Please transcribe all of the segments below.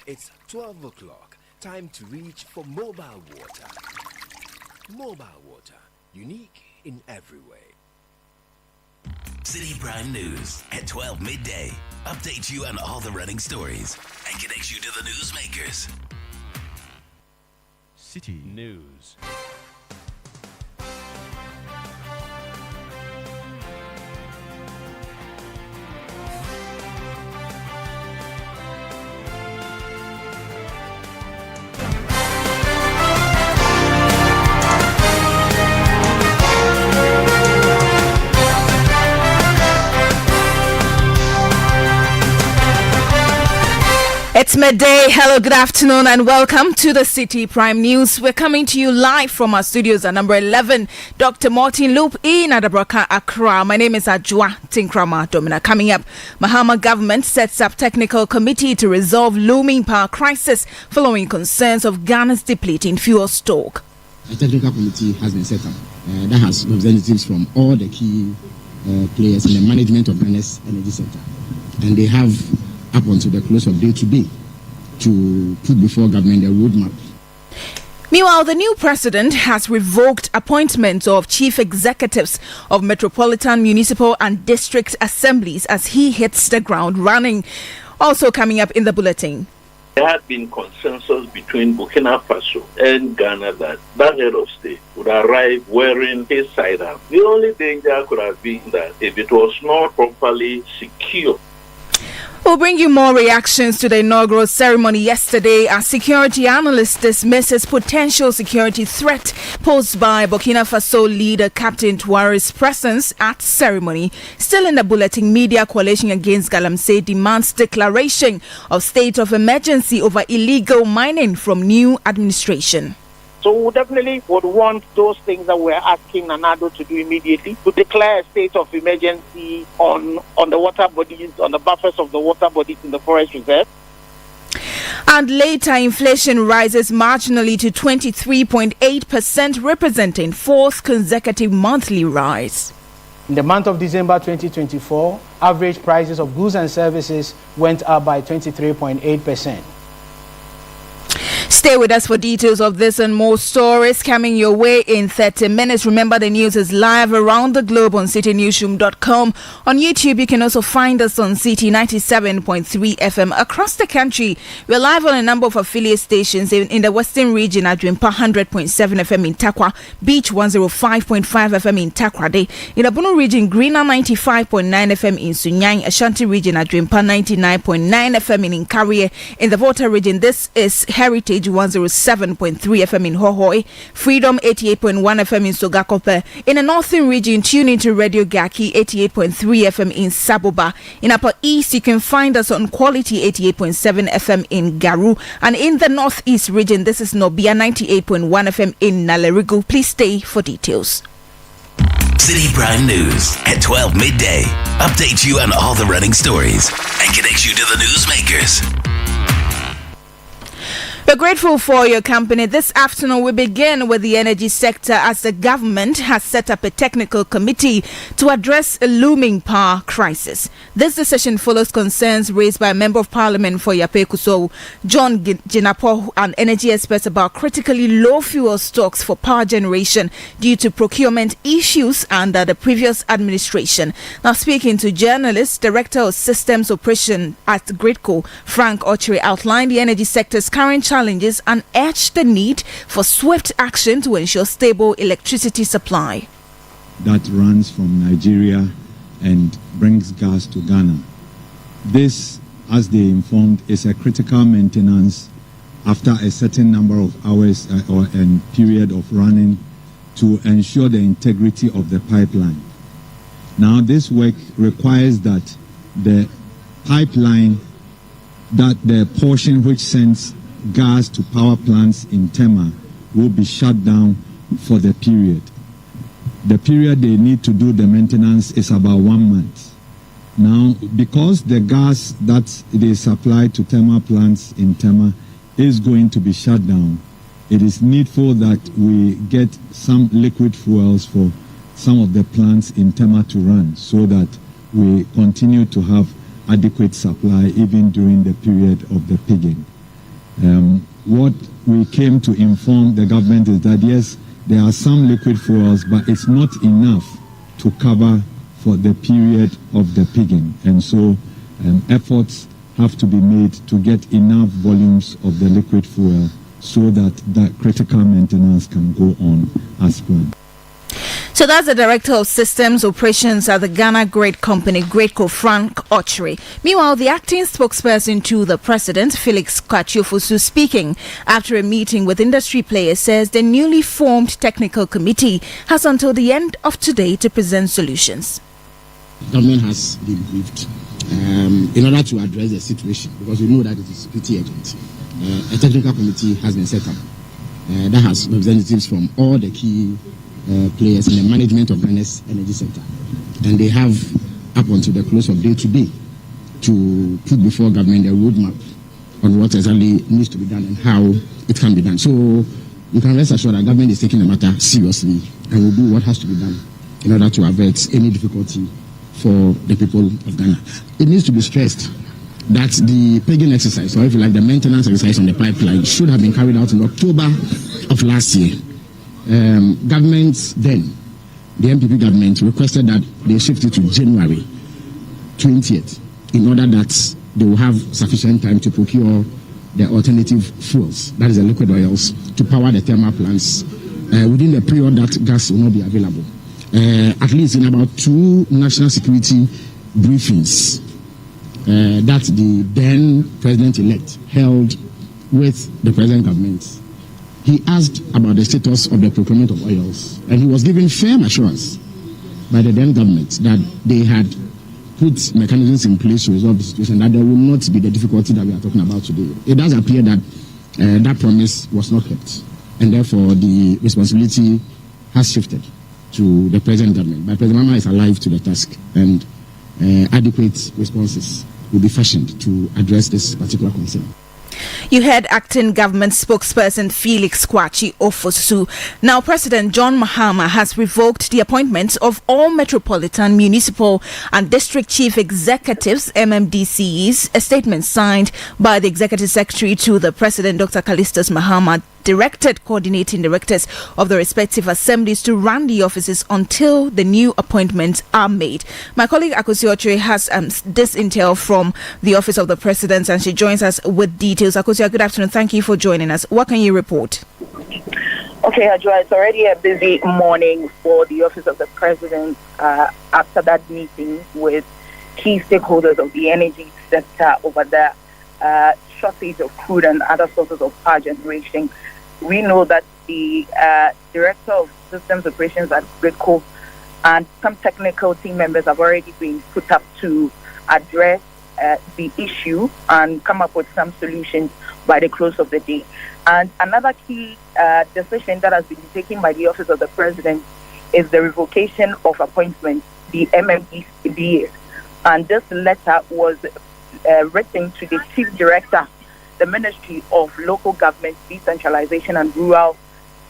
It's 12 o'clock. Time to reach for mobile water. Mobile water, unique in every way. Citi Prime News at 12 midday. Updates you on all the running stories and connects you to the newsmakers. Citi News. It's midday. Hello, good afternoon, and welcome to the Citi Prime News. We're coming to you live from our studios at number 11, Dr. Martin Loop in Adabraka, Accra. My name is Ajwa Tinkrama Domina. Coming up, Mahama government sets up technical committee to resolve looming power crisis following concerns of Ghana's depleting fuel stock. A technical committee has been set up that has representatives from all the key players in the management of Ghana's energy sector, and they have up until the close of day today to put before government a roadmap. Meanwhile, the new president has revoked appointments of chief executives of metropolitan, municipal and district assemblies as he hits the ground running. Also coming up in the bulletin. There had been consensus between Burkina Faso and Ghana that head of state would arrive wearing his side up. The only danger could have been that if it was not properly secure. We'll bring you more reactions to the inaugural ceremony yesterday as security analyst dismisses potential security threat posed by Burkina Faso leader Captain Touare's presence at ceremony. Still in the bulletin, Media Coalition Against Galamsey demands declaration of state of emergency over illegal mining from new administration. So we definitely would want those things that we're asking Nanado to do immediately, to declare a state of emergency on the water bodies, on the buffers of the water bodies in the forest reserve. And later, inflation rises marginally to 23.8%, representing fourth consecutive monthly rise. In the month of December 2024, average prices of goods and services went up by 23.8%. Stay with us for details of this and more stories coming your way in 30 minutes. Remember, the news is live around the globe on citinewsroom.com. On YouTube, you can also find us on Citi 97.3 FM across the country. We're live on a number of affiliate stations in the Western region at Adwimpa 100.7 FM in Takwa, Beach 105.5 FM in Takrade. In the Bono region, Greener 95.9 FM in Sunyang, Ashanti region at Adwimpa 99.9 FM in Inkarie. In the Volta region, this is Heritage 107.3 FM in Hohoi, Freedom 88.1 FM in Sogakope. In the Northern region, tune into Radio Gaki 88.3 FM in Saboba. In Upper East, you can find us on Quality 88.7 FM in Garu. And in the Northeast region, this is Nobia 98.1 FM in Nalerigo. Please stay for details. Citi Prime News at 12 midday. Updates you on all the running stories and connects you to the newsmakers. We're grateful for your company. This afternoon, we begin with the energy sector as the government has set up a technical committee to address a looming power crisis. This decision follows concerns raised by a member of parliament for Yapekuso, John Jinapo, and energy experts about critically low fuel stocks for power generation due to procurement issues under the previous administration. Now, speaking to journalists, Director of Systems Operation at Gridco, Frank Ochre, outlined the energy sector's current challenges and urged the need for swift action to ensure stable electricity supply. That runs from Nigeria and brings gas to Ghana. This, as they informed, is a critical maintenance after a certain number of hours and period of running to ensure the integrity of the pipeline. Now, this work requires that the pipeline, that the portion which sends gas to power plants in Tema will be shut down for the period. The period they need to do the maintenance is about 1 month. Now, because the gas that they supply to Tema plants in Tema is going to be shut down, it is needful that we get some liquid fuels for some of the plants in Tema to run so that we continue to have adequate supply even during the period of the pigging. What we came to inform the government is that yes, there are some liquid fuels, but it's not enough to cover for the period of the pigging. And so efforts have to be made to get enough volumes of the liquid fuel so that that critical maintenance can go on as planned. So that's the Director of Systems Operations at the Ghana Great Company, Greatco, Frank Ochre. Meanwhile, the acting spokesperson to the President, Felix Kwakye, speaking after a meeting with industry players, says the newly formed technical committee has until the end of today to present solutions. Government has been briefed in order to address the situation, because we know that it is pretty urgent. A technical committee has been set up that has representatives from all the key players in the management of Ghana's energy sector, and they have up until the close of day today to put before government a roadmap on what exactly needs to be done and how it can be done. So you can rest assured that government is taking the matter seriously and will do what has to be done in order to avert any difficulty for the people of Ghana. It needs to be stressed that the pigging exercise, or if you like, the maintenance exercise on the pipeline, should have been carried out in October of last year. Government then, the MPP government, requested that they shift it to January 20th in order that they will have sufficient time to procure the alternative fuels, that is the liquid oils, to power the thermal plants within the period that gas will not be available. At least in about 2 national security briefings that the then president-elect held with the present government, he asked about the status of the procurement of oils, and he was given firm assurance by the then government that they had put mechanisms in place to resolve the situation, that there will not be the difficulty that we are talking about today. It does appear that that promise was not kept, and therefore the responsibility has shifted to the present government. But President Mama is alive to the task, and adequate responses will be fashioned to address this particular concern. You heard acting government spokesperson Felix Kwakye Ofosu. Now, President John Mahama has revoked the appointments of all metropolitan, municipal and district chief executives, MMDCs, a statement signed by the executive secretary to the president, Dr. Callistus Mahama, directed coordinating directors of the respective assemblies to run the offices until the new appointments are made. My colleague Akosi Ochre has this intel from the office of the president, and she joins us with details. Akosi, good afternoon. Thank you for joining us. What can you report? Okay, Ajwa, it's already a busy morning for the office of the president after that meeting with key stakeholders of the energy sector over the shortage of crude and other sources of power generation. We know that the Director of Systems Operations at Greatco and some technical team members have already been put up to address the issue and come up with some solutions by the close of the day. And another key decision that has been taken by the Office of the President is the revocation of appointments, the MMDCs. And this letter was written to the Chief Director, the Ministry of Local Government, Decentralization and Rural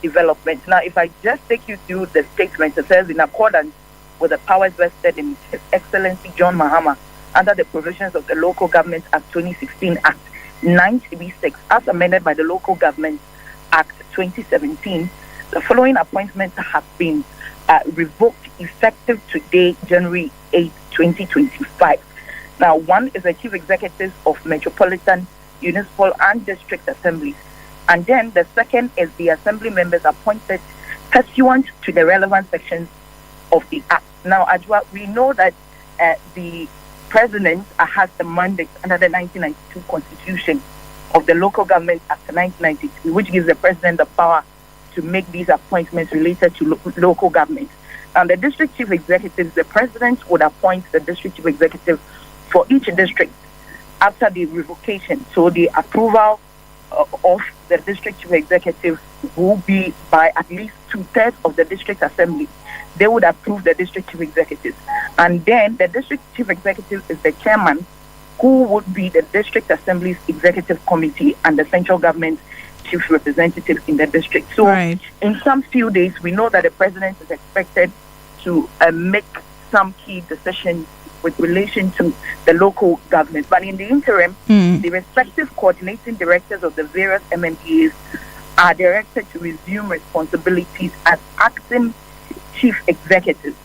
Development. Now, if I just take you through the statement, it says, in accordance with the powers vested in His Excellency John Mahama under the provisions of the Local Government Act 2016 Act 936, as amended by the Local Government Act 2017, the following appointments have been revoked effective today, January 8, 2025. Now, one is the Chief Executive of Metropolitan, Municipal and District Assemblies. And then the second is the Assembly members appointed pursuant to the relevant sections of the Act. Now, Ajwa, we know that the President has the mandate under the 1992 Constitution of the Local Government Act 1993, which gives the President the power to make these appointments related to local government. And the District Chief Executives, the President would appoint the District Chief Executive for each district after the revocation. So the approval of the District Chief Executive will be by at least 2/3 of the District Assembly. They would approve the District Chief Executive. And then the District Chief Executive is the chairman, who would be the District Assembly's Executive Committee and the Central Government Chief Representative in the district. So in some few days, we know that the President is expected to make some key decisions with relation to the local government. But in the interim, the respective coordinating directors of the various MMDAs are directed to resume responsibilities as acting chief executives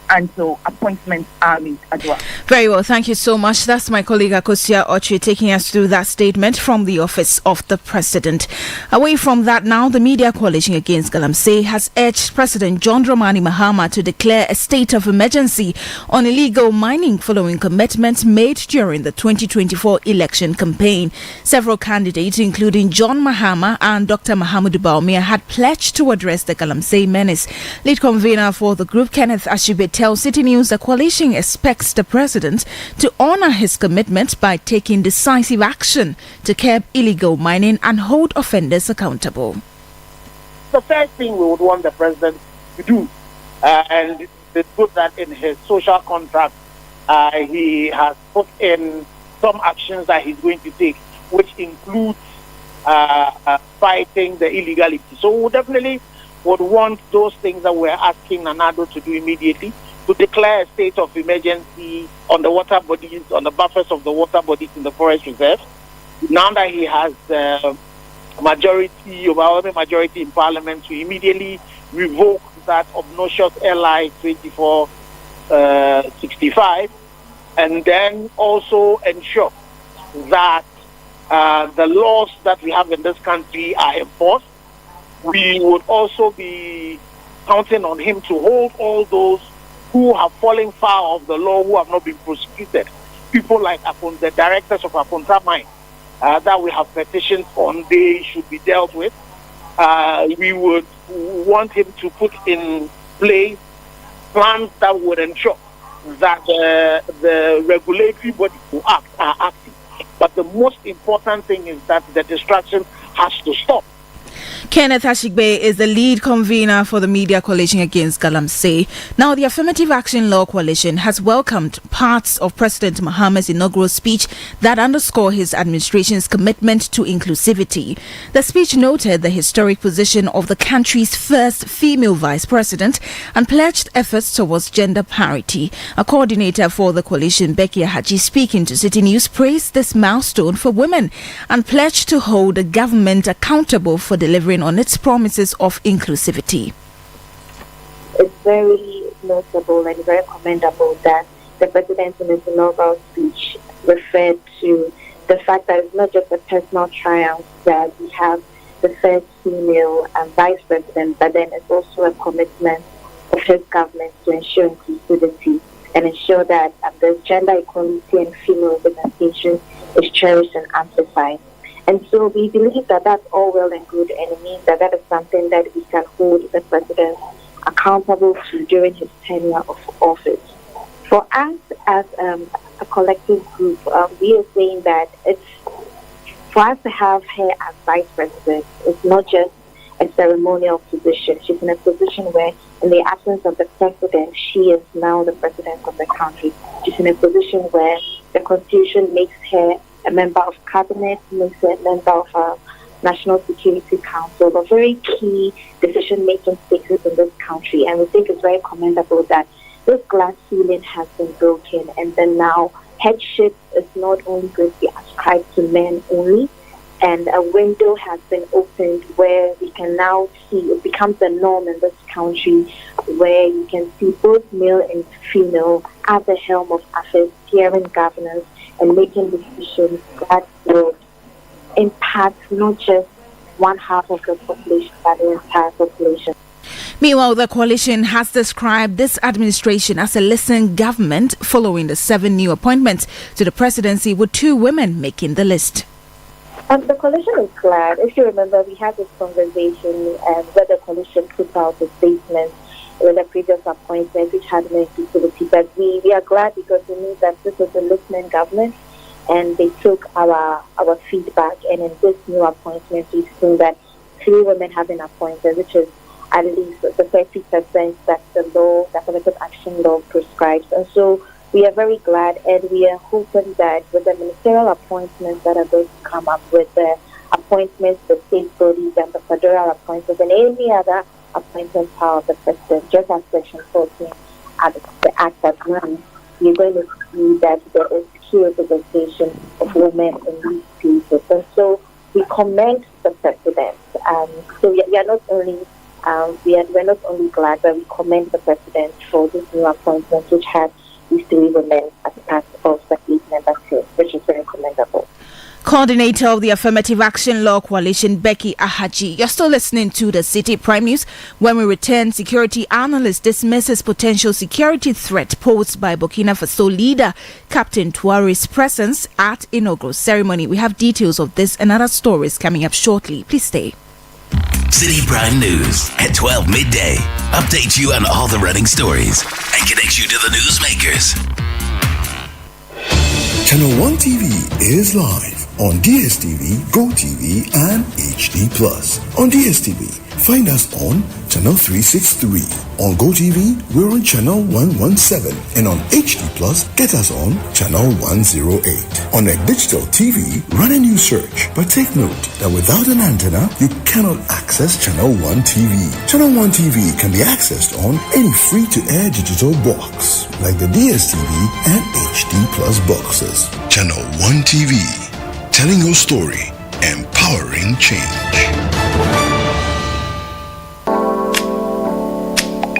until appointments are made as well. Very well, thank you so much. That's my colleague Akosia Ochi taking us through that statement from the office of the president. Away from that now, the Media Coalition Against Galamsey has urged President John Dramani Mahama to declare a state of emergency on illegal mining following commitments made during the 2024 election campaign. Several candidates, including John Mahama and Dr. Mahamudu Bawumia, had pledged to address the Galamsey menace. Lead convener for the group, Kenneth Ashibe, tells City News the coalition expects the president to honor his commitment by taking decisive action to curb illegal mining and hold offenders accountable. The first thing we would want the president to do, and it's good that in his social contract he has put in some actions that he's going to take, which includes fighting the illegality. So we definitely would want those things that we're asking Nanado to do immediately, to declare a state of emergency on the water bodies, on the buffers of the water bodies in the forest reserve. Now that he has overwhelming majority in Parliament, to immediately revoke that obnoxious LI 2465, and then also ensure that the laws that we have in this country are enforced. We would also be counting on him to hold all those who have fallen foul of the law, who have not been prosecuted. People like the directors of Apunta Mine that we have petitions on, they should be dealt with. We would want him to put in place plans that would ensure that the regulatory bodies who are acting. But the most important thing is that the distraction has to stop. Kenneth Ashigbe is the lead convener for the Media Coalition Against Galamsey. Now, the Affirmative Action Law Coalition has welcomed parts of President Mahama's inaugural speech that underscore his administration's commitment to inclusivity. The speech noted the historic position of the country's first female vice president and pledged efforts towards gender parity. A coordinator for the coalition, Becky Haji, speaking to City News, praised this milestone for women and pledged to hold the government accountable for delivering on its promises of inclusivity. It's very notable and very commendable that the president in his inaugural speech referred to the fact that it's not just a personal triumph that we have the first female vice president, but then it's also a commitment of his government to ensure inclusivity and ensure that there's gender equality and female representation is cherished and amplified. And so we believe that that's all well and good, and it means that that is something that we can hold the president accountable to during his tenure of office. For us as a collective group, we are saying that it's for us to have her as vice president. It's not just a ceremonial position. She's in a position where, in the absence of the president, she is now the president of the country. She's in a position where the Constitution makes her a member of cabinet, makes her a member of a National Security Council, a very key decision-making spaces in this country. And we think it's very commendable that this glass ceiling has been broken, and then now headship is not only going to be ascribed to men only, and a window has been opened where we can now see it becomes the norm in this country, where you can see both male and female at the helm of affairs, steering governance, and making decisions that will impact not just one half of the population, but the entire population. Meanwhile, the coalition has described this administration as a listening government following the 7 new appointments to the presidency, with 2 women making the list. The coalition is glad. If you remember, we had this conversation where the coalition put out a statement with the previous appointment, which had no inclusivity. But we are glad because it means that this is a listening government, and they took our feedback. And in this new appointment, we've seen that 3 women have been appointed, which is at least the 30% that the law, the Affirmative Action Law prescribes. And so we are very glad, and we are hoping that with the ministerial appointments that are going to come up, with the appointments, the state bodies, and the federal appointments, and any other appointment power of the president, just as Section 14 of the Act that grants you're going to see that there is key representation of women in these places. And so we commend the president. So we are not only we're not only glad, but we commend the president for this new appointment, which has these 3 women as part of the 8-member team, which is very commendable. Coordinator of the Affirmative Action Law Coalition, Becky Ahaji. You're still listening to the Citi Prime News. When we return, security analyst dismisses potential security threat posed by Burkina Faso leader Captain Touaré's presence at inaugural ceremony. We have details of this and other stories coming up shortly. Please stay. Citi Prime News at 12 midday. Update you on all the running stories and connect you to the newsmakers. Channel 1 TV is live on DSTV, GoTV, and HD+. On DSTV, find us on Channel 363. On GoTV, we're on Channel 117. And on HD+, get us on Channel 108. On a digital TV, run a new search. But take note that without an antenna, you cannot access Channel 1 TV. Channel 1 TV can be accessed on any free-to-air digital box, like the DSTV and HD+ boxes. Channel 1 TV, telling your story, empowering change.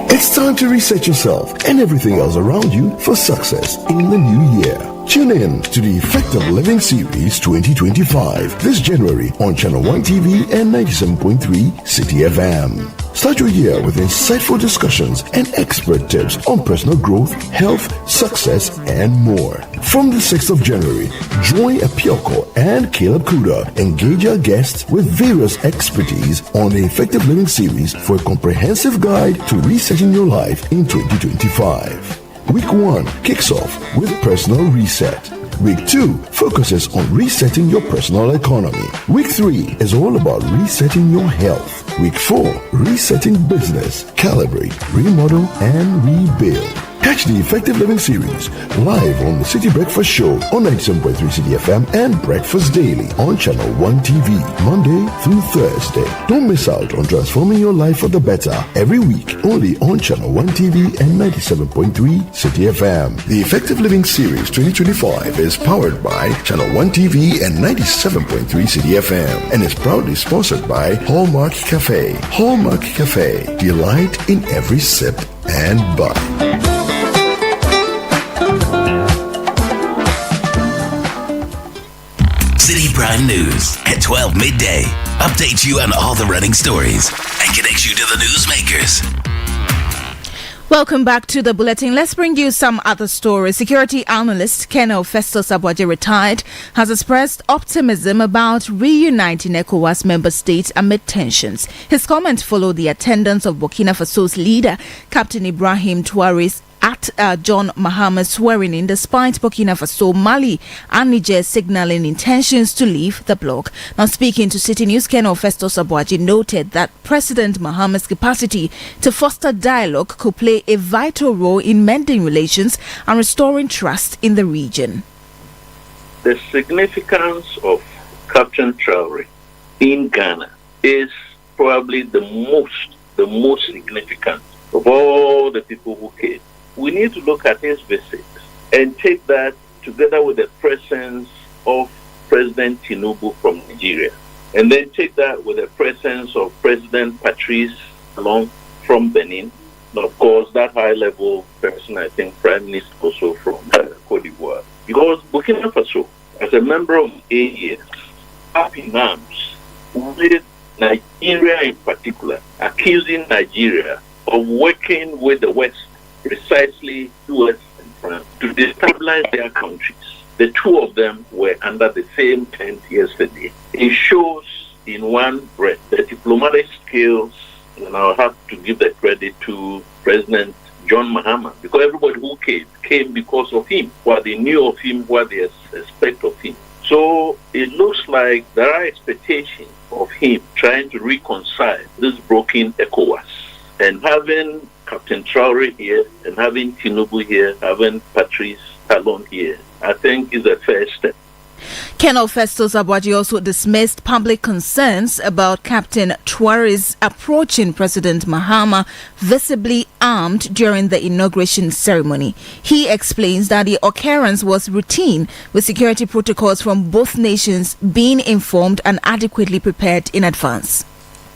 It's time to reset yourself and everything else around you for success in the new year. Tune in to the Effective Living Series 2025 this January on Channel 1 TV and 97.3 Citi FM. Start your year with insightful discussions and expert tips on personal growth, health, success, and more. From the 6th of January, join Apioko and Caleb Kuda engage our guests with various expertise on the Effective Living Series for a comprehensive guide to resetting your life in 2025. Week 1 kicks off with personal reset. Week 2 focuses on resetting your personal economy. Week 3 is all about resetting your health. Week 4, resetting business, calibrate, remodel, and rebuild. Catch the Effective Living Series live on the Citi Breakfast Show on 97.3 Citi FM and Breakfast Daily on Channel 1 TV, Monday through Thursday. Don't miss out on transforming your life for the better every week only on Channel 1 TV and 97.3 Citi FM. The Effective Living Series 2025 is powered by Channel 1 TV and 97.3 Citi FM and is proudly sponsored by Hallmark Cafe. Hallmark Cafe, delight in every sip and bite. Citi Prime News at 12 midday. Update you on all the running stories and connect you to the newsmakers. Welcome back to the bulletin. Let's bring you some other stories. Security analyst Colonel Festus Abwaje, retired, has expressed optimism about reuniting ECOWAS member states amid tensions. His comment followed the attendance of Burkina Faso's leader, Captain Ibrahim Touaré's at John Mahama's swearing in, despite Burkina Faso, Mali and Niger signaling intentions to leave the bloc. Now, speaking to Citi News, Colonel Festus Abwaje noted that President Mahama's capacity to foster dialogue could play a vital role in mending relations and restoring trust in the region. The significance of Captain Traoré in Ghana is probably the most significant of all the people who came. We need to look at his visit and take that together with the presence of President Tinubu from Nigeria, and then take that with the presence of President Patrice Talon from Benin, and of course that high-level person, I think Prime Minister also from Cote d'Ivoire. Because Burkina Faso, as a member of AES, up in arms with Nigeria in particular, accusing Nigeria of working with the West, precisely US and France, to destabilize their countries. The two of them were under the same tent yesterday. It shows in one breath the diplomatic skills, and I'll have to give the credit to President John Mahama, because everybody who came because of him, what they knew of him, what they expect of him. So it looks like there are expectations of him trying to reconcile this broken ECOWAS, and having Captain Traoré here and having Tinubu here, having Patrice Talon here, I think is a fair step. Colonel Festus Abuaji also dismissed public concerns about Captain Tuare's approaching President Mahama visibly armed during the inauguration ceremony. He explains that the occurrence was routine, with security protocols from both nations being informed and adequately prepared in advance.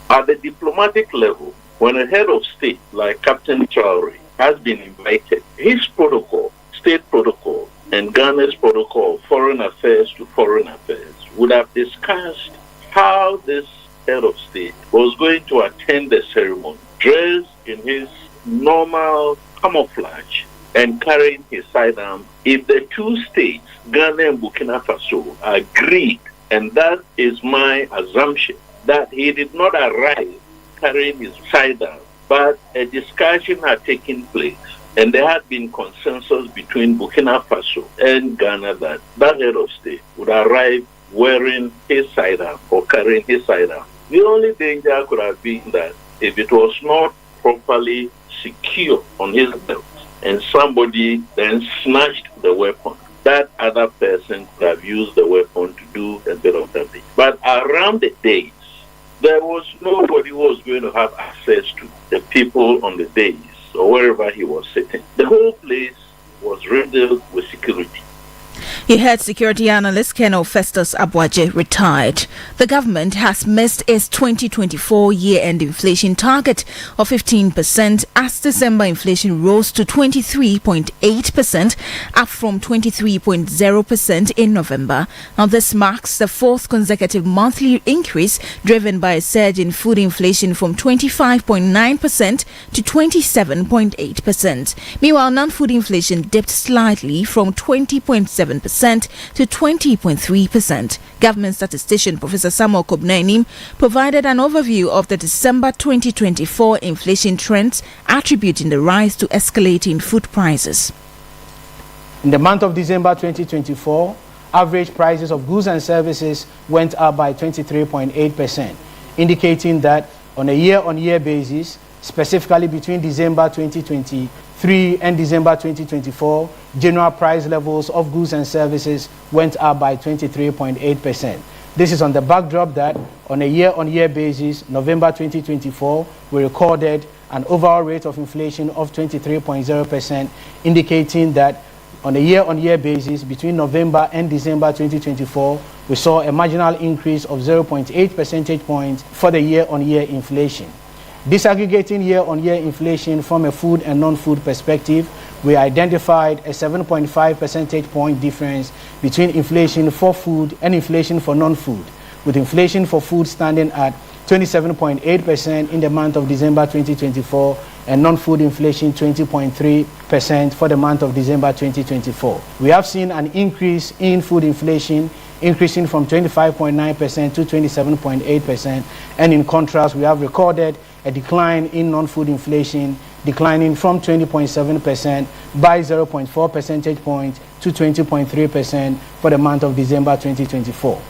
At the diplomatic level, when a head of state like Captain Traore has been invited, his protocol, state protocol, and Ghana's protocol of foreign affairs to foreign affairs would have discussed how this head of state was going to attend the ceremony, dressed in his normal camouflage and carrying his sidearm. If the two states, Ghana and Burkina Faso, agreed, and that is my assumption, that he did not arrive carrying his sidearm, but a discussion had taken place. And there had been consensus between Burkina Faso and Ghana that that head of state would arrive wearing his sidearm or carrying his sidearm. The only danger could have been that if it was not properly secure on his belt and somebody then snatched the weapon, that other person could have used the weapon to do a bit of damage. But around the days, there was nobody who was going to have access to the people on the days or wherever he was sitting. The whole place was riddled with security. You heard security analyst Colonel Festus Abuaji retired. The government has missed its 2024 year-end inflation target of 15% as December inflation rose to 23.8%, up from 23.0% in November. Now, this marks the fourth consecutive monthly increase driven by a surge in food inflation from 25.9% to 27.8%. Meanwhile, non-food inflation dipped slightly from 20.7% to 20.3%. Government statistician Professor Samuel Kobnainim provided an overview of the December 2024 inflation trends, attributing the rise to escalating food prices. In the month of December 2024, average prices of goods and services went up by 23.8%, indicating that on a year-on-year basis, specifically between December 2023 and December 2024, general price levels of goods and services went up by 23.8%. This is on the backdrop that on a year-on-year basis, November 2024, we recorded an overall rate of inflation of 23.0%, indicating that on a year-on-year basis, between November and December 2024, we saw a marginal increase of 0.8 percentage points for the year-on-year inflation. Disaggregating year-on-year inflation from a food and non-food perspective, we identified a 7.5 percentage point difference between inflation for food and inflation for non-food, with inflation for food standing at 27.8% in the month of December 2024 and non-food inflation 20.3% for the month of December 2024. We have seen an increase in food inflation increasing from 25.9% to 27.8%, and in contrast, we have recorded a decline in non-food inflation, declining from 20.7% by 0.4 percentage points to 20.3% for the month of December 2024.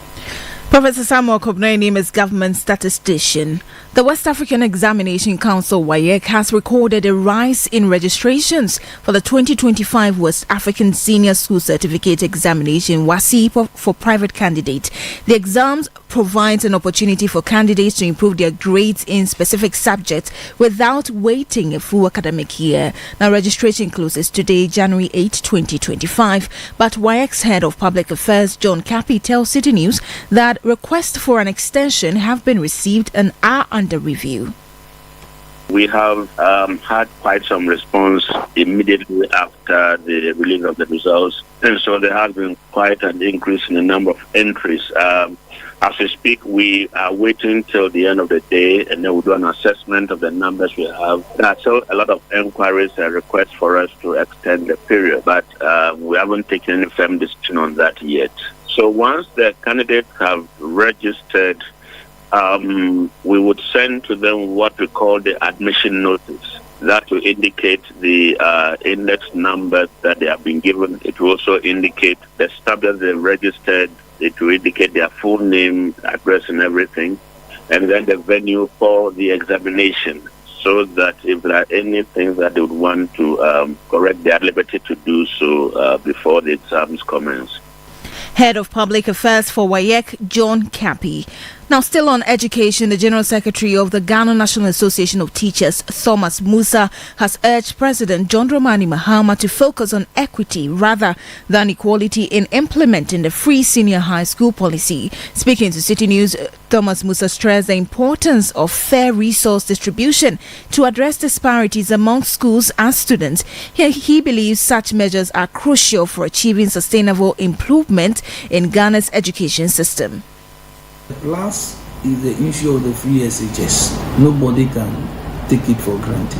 Professor Samuel Kobnainim is government statistician. The West African Examination Council, WAEC, has recorded a rise in registrations for the 2025 West African Senior School Certificate Examination, WASI, for private candidates. The exams provides an opportunity for candidates to improve their grades in specific subjects without waiting a full academic year. Now, registration closes today, January 8, 2025. But WAEC's Head of Public Affairs, John Cappy, tells Citi News that requests for an extension have been received and are under review. We have had quite some response immediately after the release of the results, and so there has been quite an increase in the number of entries. As we speak, we are waiting till the end of the day, and then we'll do an assessment of the numbers we have. There are still a lot of inquiries and requests for us to extend the period, but we haven't taken any firm decision on that yet. So once the candidates have registered, we would send to them what we call the admission notice. That will indicate the index number that they have been given. It will also indicate the staff that they registered. It will indicate their full name, address, and everything, and then the venue for the examination, so that if there are any things that they would want to correct, they are liberty to do so before the exams commence. Head of Public Affairs for WAEC, John Kapi. Now, still on education, the General Secretary of the Ghana National Association of Teachers, Thomas Musa, has urged President John Dramani Mahama to focus on equity rather than equality in implementing the free senior high school policy. Speaking to Citi News, Thomas Musa stressed the importance of fair resource distribution to address disparities among schools and students. He believes such measures are crucial for achieving sustainable improvement in Ghana's education system. Plus is the issue of the free SHS. Nobody can take it for granted.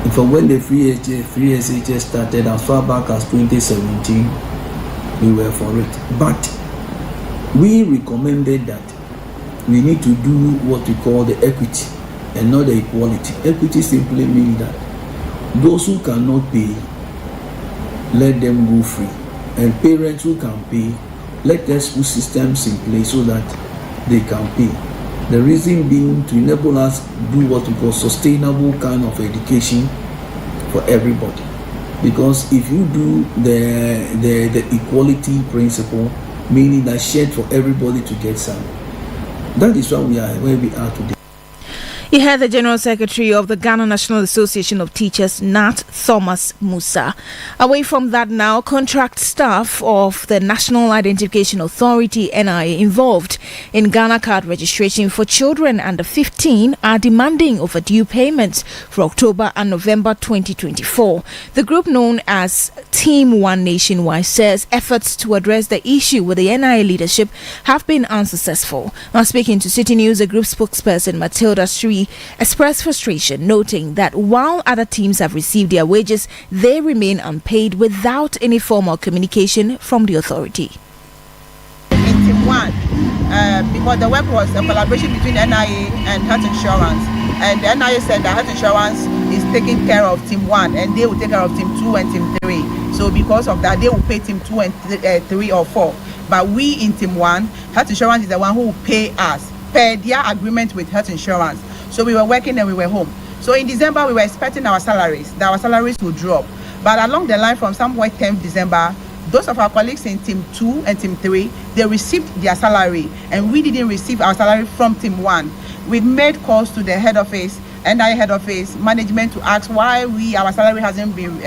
And from when the free SHS started as far back as 2017, we were for it. But we recommended that we need to do what we call the equity and not the equality. Equity simply means that those who cannot pay, let them go free. And parents who can pay, let us put systems in place so that they can pay. The reason being to enable us do what we call sustainable kind of education for everybody. Because if you do the equality principle, meaning that shared for everybody to get some, that is why we are where we are today. You heard the General Secretary of the Ghana National Association of Teachers, NAT, Thomas Musa. Away from that now, contract staff of the National Identification Authority, NIA, involved in Ghana card registration for children under 15 are demanding overdue payments for October and November 2024. The group known as Team One Nationwide says efforts to address the issue with the NIA leadership have been unsuccessful. Now, speaking to Citi News, the group spokesperson Matilda Sri expressed frustration, noting that while other teams have received their wages, they remain unpaid without any formal communication from the authority. In Team 1, because the work was a collaboration between NIA and Health Insurance, and the NIA said that Health Insurance is taking care of Team 1 and they will take care of Team 2 and Team 3. So because of that, they will pay Team 2 and 3 or 4. But we in Team 1, Health Insurance is the one who will pay us per their agreement with Health Insurance. So we were working and we were home. So in December, we were expecting our salaries, that our salaries would drop. But along the line from somewhere 10th December, those of our colleagues in Team 2 and Team 3, they received their salary. And we didn't receive our salary from Team 1. We made calls to the head office, NIA head office, management to ask why our salary hasn't been,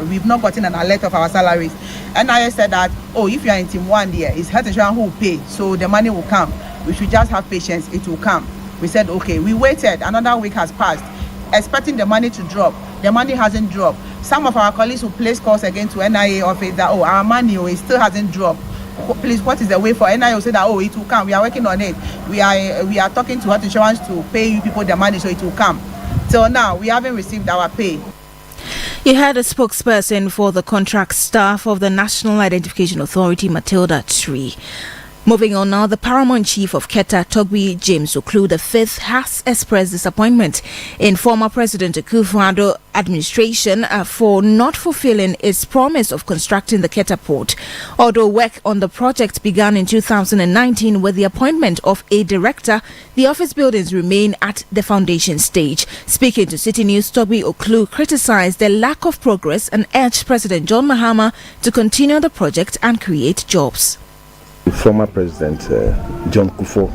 we've not gotten an alert of our salaries. NIA said that, if you are in Team 1 there, it's Health Insurance who will pay, so the money will come. We should just have patience, it will come. We said, okay, we waited, another week has passed, expecting the money to drop. The money hasn't dropped. Some of our colleagues who placed calls again to NIA office that, our money, it still hasn't dropped. Please, what is the way for NIA to say that, it will come, we are working on it. We are talking to Health Insurance to pay you people the money so it will come. Till now, we haven't received our pay. You heard a spokesperson for the contract staff of the National Identification Authority, Matilda Tree. Moving on now, the Paramount Chief of Keta, Togbi James Oklu V, has expressed disappointment in former President Akufo-Addo administration for not fulfilling its promise of constructing the Keta port. Although work on the project began in 2019 with the appointment of a director, the office buildings remain at the foundation stage. Speaking to Citi News, Togbi Oklu criticized the lack of progress and urged President John Mahama to continue the project and create jobs. Former President John Kufuor,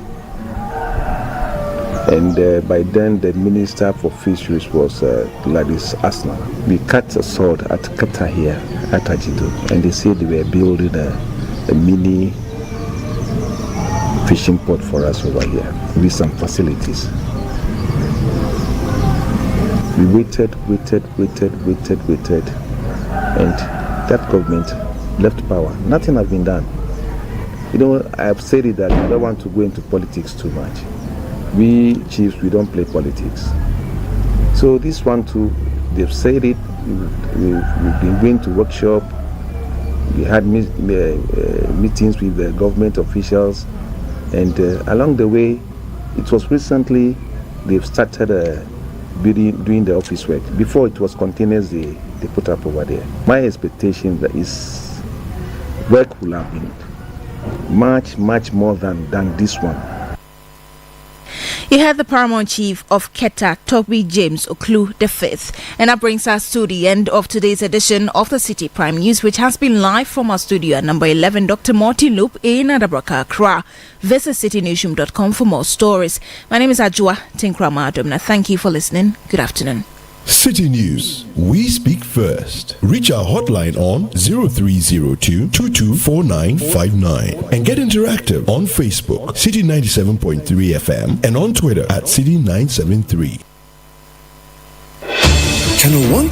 and by then the Minister for Fisheries was Gladys Asna. We cut a sword at Keta here at Ajido, and they said they were building a mini fishing port for us over here with some facilities. We waited, and that government left power. Nothing has been done. I have said it that I don't want to go into politics too much. We chiefs, we don't play politics. So this one too, they've said it. We've been going to workshop. We had meetings with the government officials, and along the way, it was recently they've started doing the office work. Before it was containers they put up over there. My expectation is work will have been much more than this one. You heard the Paramount Chief of Keta, Toby James Oklu V. And that brings us to the end of today's edition of the Citi Prime News, which has been live from our studio at number 11, Dr. Morty Loop in Adabraka, Accra. Visit citinewsroom.com for more stories. My name is Ajua Tinkrama Adomna. Thank you for listening. Good afternoon. City News. We speak first. Reach our hotline on 0302 224959 and get interactive on Facebook, Citi 97.3 FM, and on Twitter at Citi 973. Channel 1